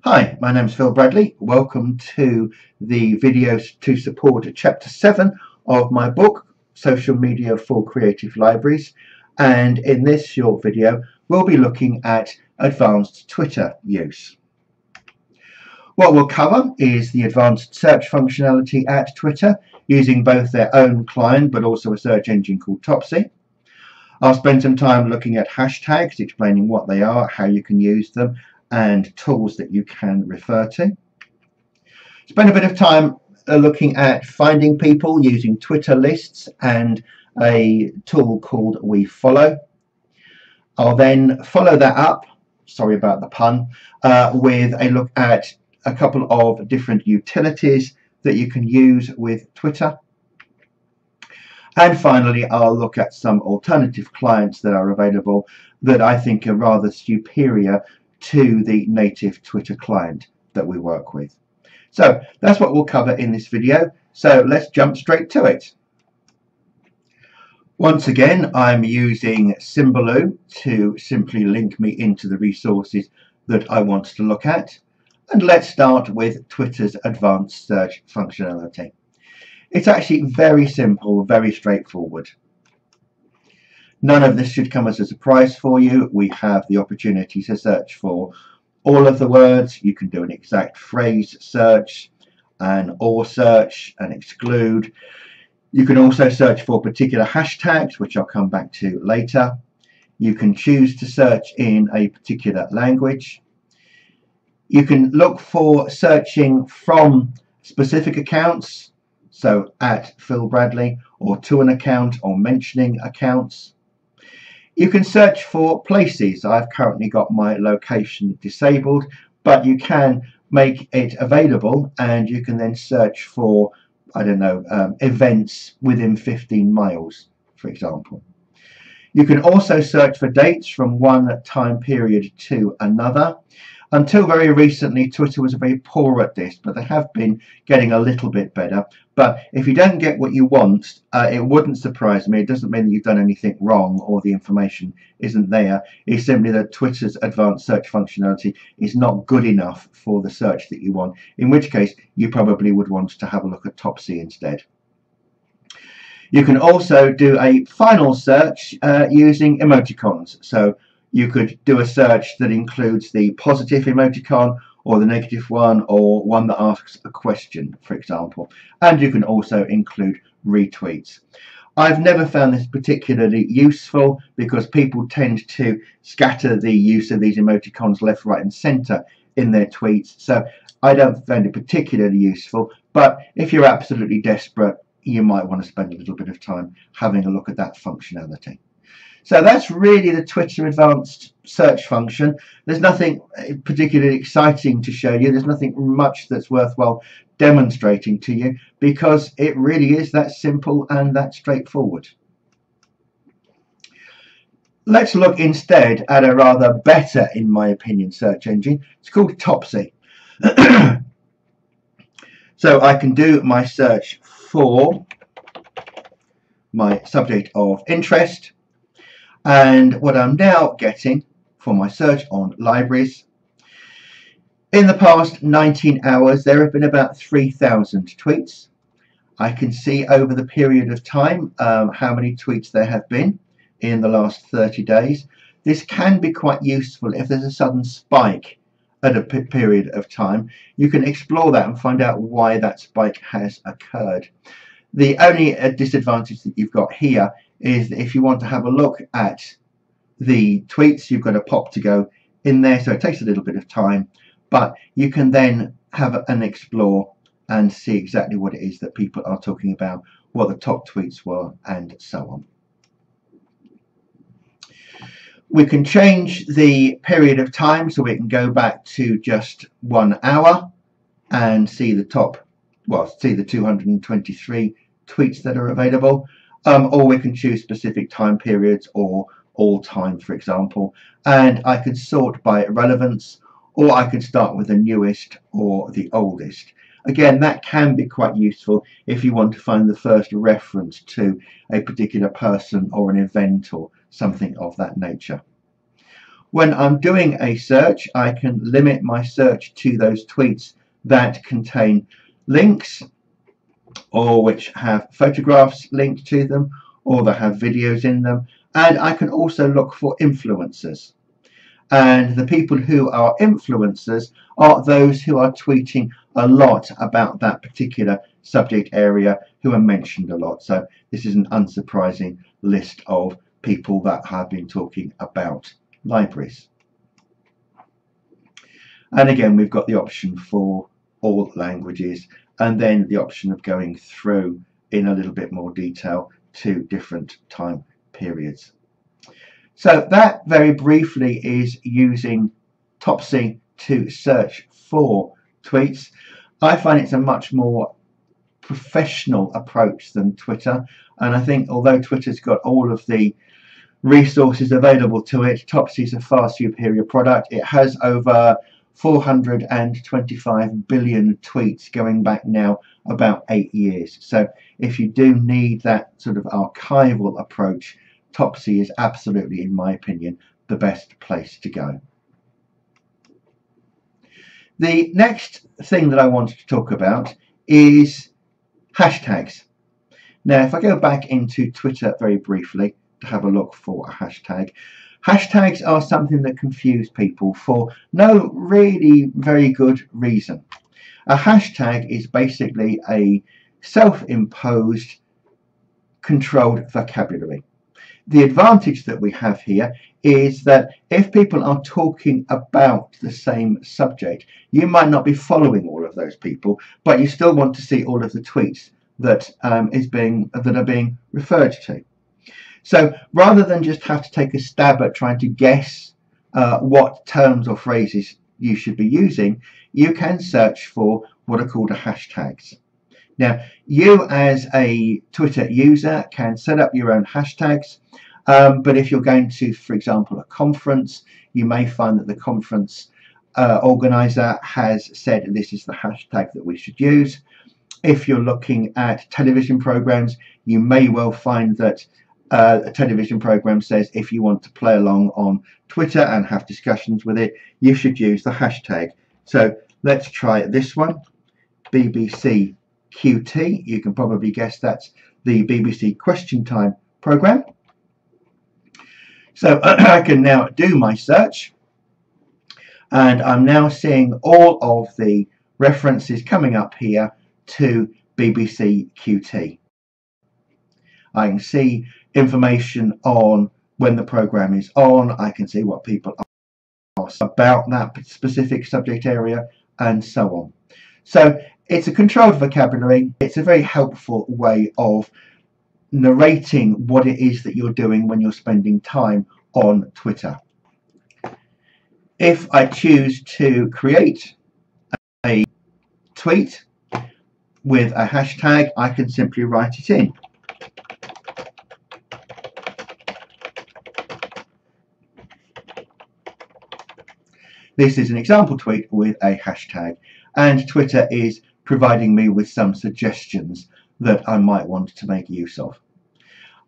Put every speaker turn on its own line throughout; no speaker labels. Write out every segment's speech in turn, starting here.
Hi, my name is Phil Bradley. Welcome to the videos to support chapter 7 of my book, Social Media for Creative Libraries. And in this short video, we'll be looking at advanced Twitter use. What we'll cover is the advanced search functionality at Twitter using both their own client but also a search engine called Topsy. I'll spend some time looking at hashtags, explaining what they are, how you can use them, and tools that you can refer to. Spend a bit of time looking at finding people using Twitter lists and a tool called WeFollow. I'll then follow that up, sorry about the pun, with a look at a couple of different utilities that you can use with Twitter. And finally, I'll look at some alternative clients that are available that I think are rather superior to the native Twitter client that we work with. So that's what we'll cover in this video. So let's jump straight to it. Once again, I'm using Symbaloo to simply link me into the resources that I want to look at. And let's start with Twitter's advanced search functionality. It's actually very simple, very straightforward. None of this should come as a surprise for you. We have the opportunity to search for all of the words. You can do an exact phrase search, an or search, and exclude. You can also search for particular hashtags, which I'll come back to later. You can choose to search in a particular language. You can look for searching from specific accounts, so at Phil Bradley, or to an account, or mentioning accounts. You can search for places. I've currently got my location disabled, but you can make it available and you can then search for, I don't know, events within 15 miles, for example. You can also search for dates from one time period to another. Until very recently, Twitter was very poor at this, but they have been getting a little bit better. But if you don't get what you want, it wouldn't surprise me. It doesn't mean that you've done anything wrong or the information isn't there. It's simply that Twitter's advanced search functionality is not good enough for the search that you want, in which case you probably would want to have a look at Topsy instead. You can also do a final search using emoticons. So you could do a search that includes the positive emoticon or the negative one, or one that asks a question, for example. And you can also include retweets. I've never found this particularly useful because people tend to scatter the use of these emoticons left, right and centre in their tweets. So I don't find it particularly useful, but if you're absolutely desperate, you might want to spend a little bit of time having a look at that functionality. So that's really the Twitter advanced search function. There's nothing particularly exciting to show you. There's nothing much that's worthwhile demonstrating to you because it really is that simple and that straightforward. Let's look instead at a rather better, in my opinion, search engine. It's called Topsy. So I can do my search for my subject of interest. And what I'm now getting for my search on libraries, in the past 19 hours there have been about 3,000 tweets. I can see over the period of time how many tweets there have been in the last 30 days. This can be quite useful if there's a sudden spike at a period of time. You can explore that and find out why that spike has occurred. The only disadvantage that you've got here is that if you want to have a look at the tweets, you've got a pop to go in there, so it takes a little bit of time, but you can then have an explore and see exactly what it is that people are talking about, what the top tweets were, and so on. We can change the period of time, so we can go back to just 1 hour and see the top, well, see the 223 tweets that are available. Or we can choose specific time periods or all time, for example, and I can sort by relevance, or I can start with the newest or the oldest. Again, that can be quite useful if you want to find the first reference to a particular person or an event or something of that nature. When I'm doing a search, I can limit my search to those tweets that contain links or which have photographs linked to them or that have videos in them. And I can also look for influencers. And the people who are influencers are those who are tweeting a lot about that particular subject area, who are mentioned a lot. So this is an unsurprising list of people that have been talking about libraries. And again, we've got the option for all languages, and then the option of going through in a little bit more detail to different time periods. So that very briefly is using Topsy to search for tweets. I find it's a much more professional approach than Twitter, and I think although Twitter's got all of the resources available to it, Topsy is a far superior product. It has over 425 billion tweets going back now about 8 years. So if you do need that sort of archival approach, Topsy is absolutely, in my opinion, the best place to go. The next thing that I wanted to talk about is hashtags. Now, if I go back into Twitter very briefly to have a look for a hashtag, hashtags are something that confuse people for no really very good reason. A hashtag is basically a self-imposed controlled vocabulary. The advantage that we have here is that if people are talking about the same subject, you might not be following all of those people, but you still want to see all of the tweets that are being referred to. So rather than just have to take a stab at trying to guess what terms or phrases you should be using, you can search for what are called hashtags. Now, you as a Twitter user can set up your own hashtags, but if you're going to, for example, a conference, you may find that the conference organizer has said this is the hashtag that we should use. If you're looking at television programs, you may well find that a television program says if you want to play along on Twitter and have discussions with it, you should use the hashtag. So let's try this one, BBC QT. You can probably guess that's the BBC Question Time program. So I can now do my search, and I'm now seeing all of the references coming up here to BBC QT. I can see information on when the program is on. I can see what people are about that specific subject area, and so on. So it's a controlled vocabulary. It's a very helpful way of narrating what it is that you're doing when you're spending time on Twitter. If I choose to create a tweet with a hashtag, I can simply write it in. This is an example tweet with a hashtag, and Twitter is providing me with some suggestions that I might want to make use of.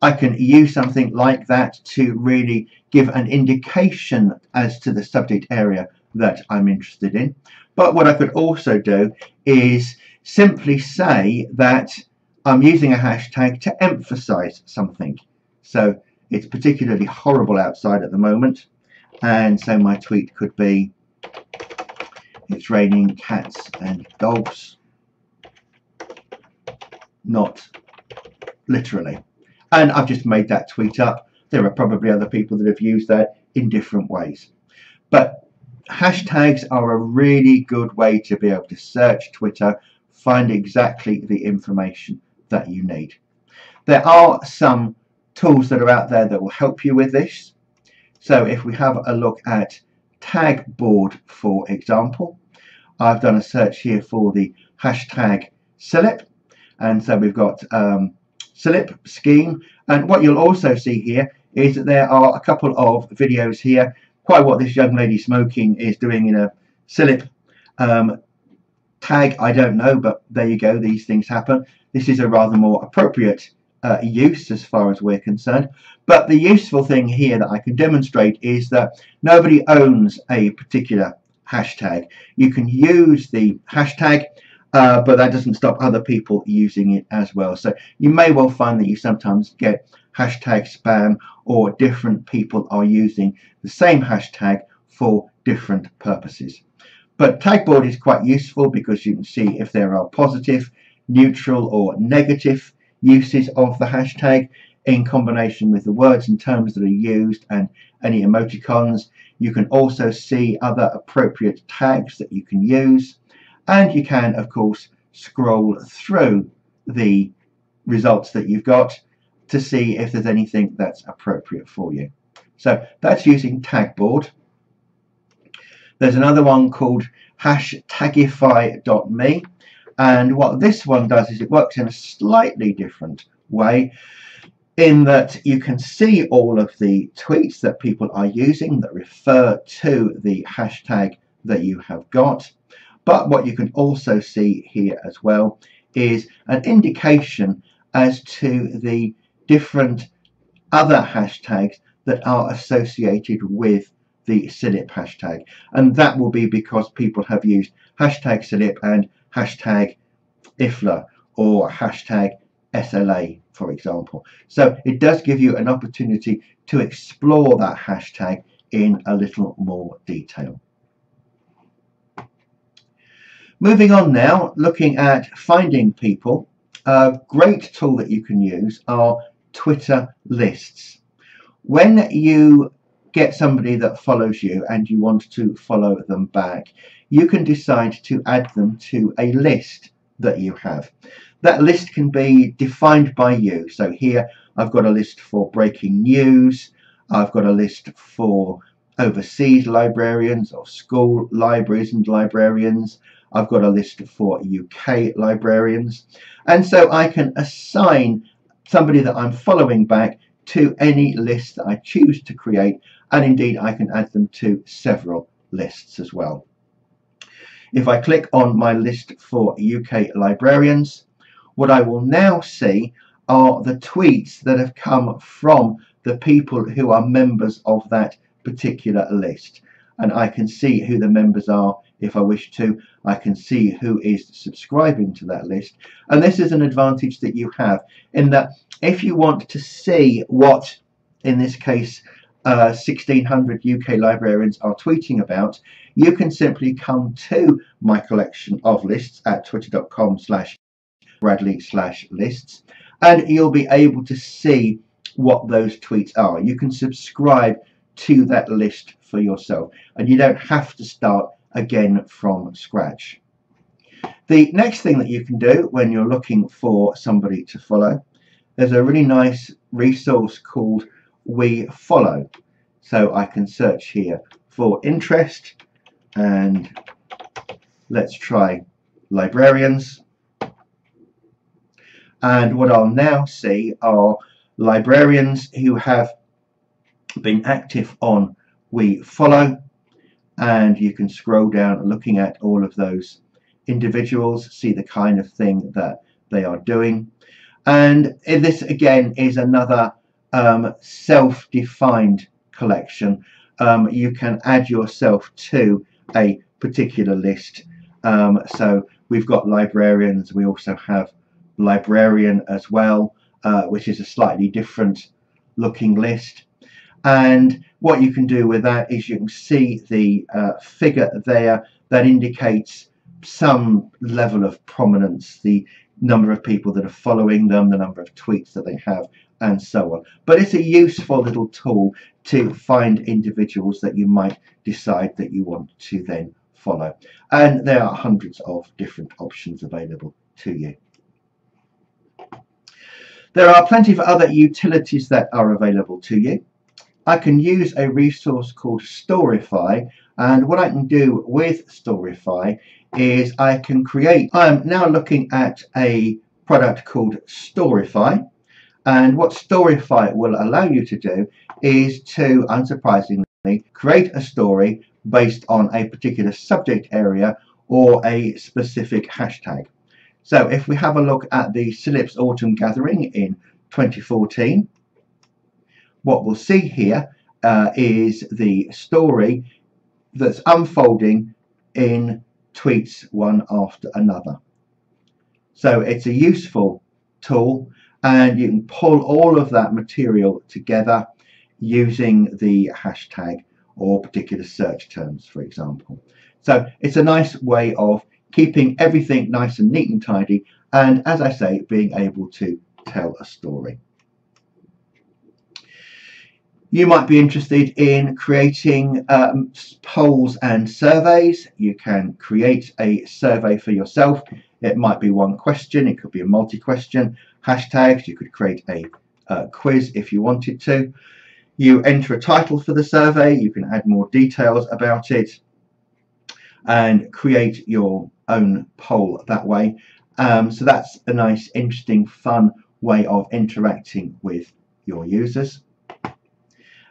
I can use something like that to really give an indication as to the subject area that I'm interested in. But what I could also do is simply say that I'm using a hashtag to emphasize something. So it's particularly horrible outside at the moment, and so my tweet could be, it's raining cats and dogs, not literally. And I've just made that tweet up. There are probably other people that have used that in different ways. But hashtags are a really good way to be able to search Twitter, find exactly the information that you need. There are some tools that are out there that will help you with this. So if we have a look at Tagboard, for example, I've done a search here for the hashtag SILIP, and so we've got SILIP scheme, and what you'll also see here is that there are a couple of videos here. Quite what this young lady smoking is doing in a SILIP tag, I don't know, but there you go, these things happen. This is a rather more appropriate use as far as we're concerned. But the useful thing here that I can demonstrate is that nobody owns a particular hashtag. You can use the hashtag, but that doesn't stop other people using it as well. So you may well find that you sometimes get hashtag spam, or different people are using the same hashtag for different purposes. But tagboard is quite useful because you can see if there are positive, neutral or negative uses of the hashtag in combination with the words and terms that are used and any emoticons. You can also see other appropriate tags that you can use, and you can of course scroll through the results that you've got to see if there's anything that's appropriate for you. So that's using tagboard. There's another one called hashtagify.me, and what this one does is it works in a slightly different way, in that you can see all of the tweets that people are using that refer to the hashtag that you have got. But what you can also see here as well is an indication as to the different other hashtags that are associated with the CILIP hashtag, and that will be because people have used hashtag CILIP and hashtag IFLA or hashtag SLA, for example. So it does give you an opportunity to explore that hashtag in a little more detail. Moving on now, looking at finding people, a great tool that you can use are Twitter lists. When you get somebody that follows you and you want to follow them back, you can decide to add them to a list that you have. That list can be defined by you. So here I've got a list for breaking news, I've got a list for overseas librarians or school libraries and librarians, I've got a list for UK librarians, and so I can assign somebody that I'm following back to any list that I choose to create, and indeed I can add them to several lists as well. If I click on my list for UK librarians, what I will now see are the tweets that have come from the people who are members of that particular list, and I can see who the members are. If I wish to, I can see who is subscribing to that list, and this is an advantage that you have, in that if you want to see what, in this case, 1600 UK librarians are tweeting about, you can simply come to my collection of lists at twitter.com/Bradley/lists, and you'll be able to see what those tweets are. You can subscribe to that list for yourself, and you don't have to start again from scratch. The next thing that you can do when you're looking for somebody to follow, there's a really nice resource called We Follow. So I can search here for interest, and let's try librarians, and what I'll now see are librarians who have been active on We Follow, and you can scroll down looking at all of those individuals, see the kind of thing that they are doing. And this again is another self-defined collection. You can add yourself to a particular list. So we've got librarians, we also have librarian as well, which is a slightly different looking list. And what you can do with that is you can see the figure there that indicates some level of prominence, the number of people that are following them, the number of tweets that they have, and so on. But it's a useful little tool to find individuals that you might decide that you want to then follow. And there are hundreds of different options available to you. There are plenty of other utilities that are available to you. I can use a resource called Storify, and what I can do with Storify is I can create, I'm now looking at a product called Storify, and what Storify will allow you to do is to, unsurprisingly, create a story based on a particular subject area or a specific hashtag. So if we have a look at the CILIP's Autumn Gathering in 2014, what we'll see here is the story that's unfolding in tweets one after another. So it's a useful tool, and you can pull all of that material together using the hashtag or particular search terms, for example. So it's a nice way of keeping everything nice and neat and tidy, and as I say, being able to tell a story. You might be interested in creating polls and surveys. You can create a survey for yourself. It might be one question, it could be a multi-question. Hashtags, you could create a quiz if you wanted to. You enter a title for the survey, you can add more details about it and create your own poll that way. So that's a nice, interesting, fun way of interacting with your users.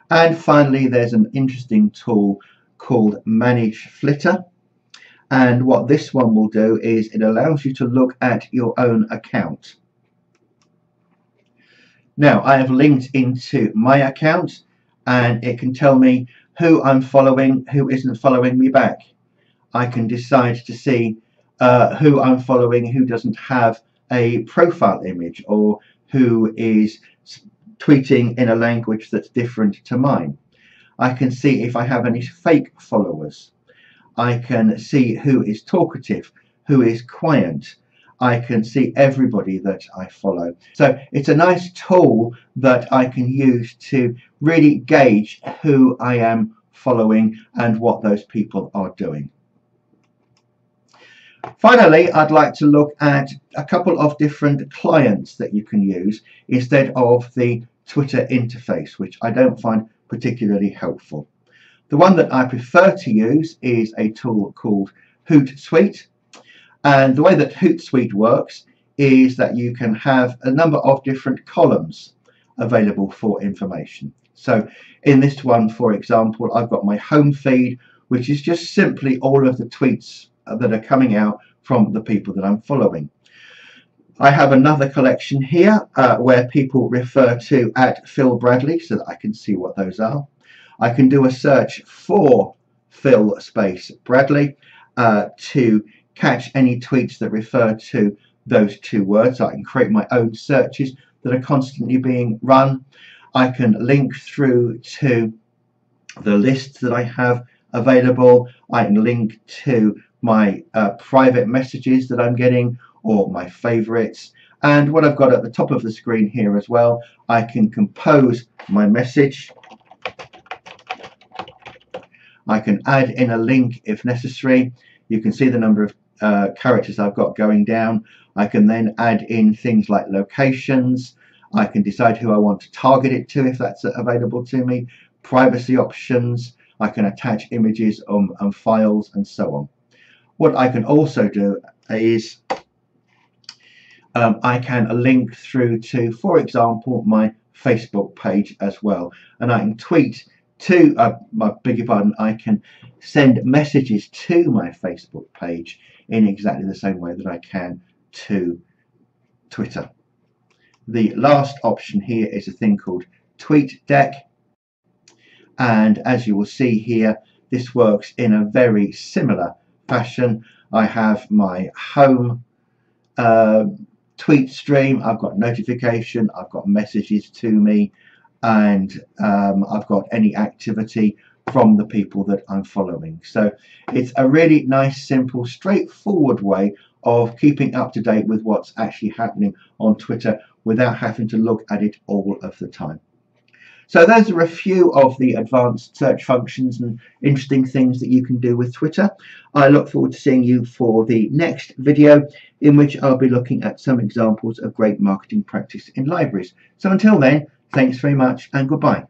And finally, there's an interesting tool called Manage Flitter. And what this one will do is it allows you to look at your own account. Now, I have linked into my account, and it can tell me who I'm following, who isn't following me back. I can decide to see who I'm following, who doesn't have a profile image, or who is tweeting in a language that's different to mine. I can see if I have any fake followers. I can see who is talkative, who is quiet. I can see everybody that I follow. So it's a nice tool that I can use to really gauge who I am following and what those people are doing. Finally, I'd like to look at a couple of different clients that you can use instead of the Twitter interface, which I don't find particularly helpful. The one that I prefer to use is a tool called Hootsuite. And the way that Hootsuite works is that you can have a number of different columns available for information. So in this one, for example, I've got my home feed, which is just simply all of the tweets that are coming out from the people that I'm following. I have another collection here where people refer to @Phil Bradley, so that I can see what those are. I can do a search for Phil space Bradley to catch any tweets that refer to those two words. I can create my own searches that are constantly being run. I can link through to the lists that I have available. I can link to my private messages that I'm getting, or my favorites. And what I've got at the top of the screen here as well, I can compose my message. I can add in a link if necessary. You can see the number of characters I've got going down. I can then add in things like locations. I can decide who I want to target it to if that's available to me. Privacy options. I can attach images and files and so on. What I can also do is I can link through to, for example, my Facebook page as well. And I can tweet to, I beg your pardon, I can send messages to my Facebook page in exactly the same way that I can to Twitter. The last option here is a thing called TweetDeck. And as you will see here, this works in a very similar fashion. I have my home tweet stream, I've got notification, I've got messages to me, and I've got any activity from the people that I'm following. So it's a really nice, simple, straightforward way of keeping up to date with what's actually happening on Twitter without having to look at it all of the time. So those are a few of the advanced search functions and interesting things that you can do with Twitter. I look forward to seeing you for the next video, in which I'll be looking at some examples of great marketing practice in libraries. So until then, thanks very much and goodbye.